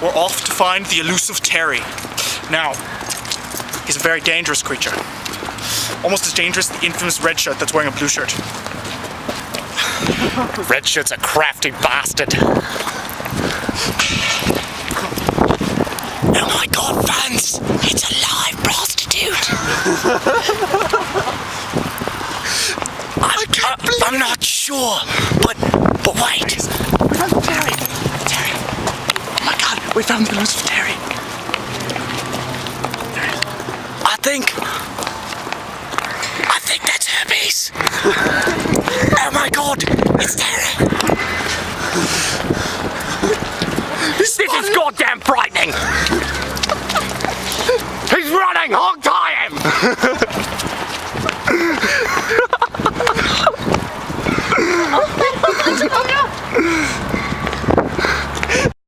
we're off to find the elusive Terry. Now, he's a very dangerous creature. Almost as dangerous as the infamous red shirt that's wearing a blue shirt. Red shirt's a crafty bastard. Oh my god, fans! It's a live prostitute! I'm not sure, but wait! We found Terry! Terry! Oh my god, we found the elusive Terry! I think that's herpes! Oh my god, it's Terry! This is goddamn frightening! He's running! Hog tie him!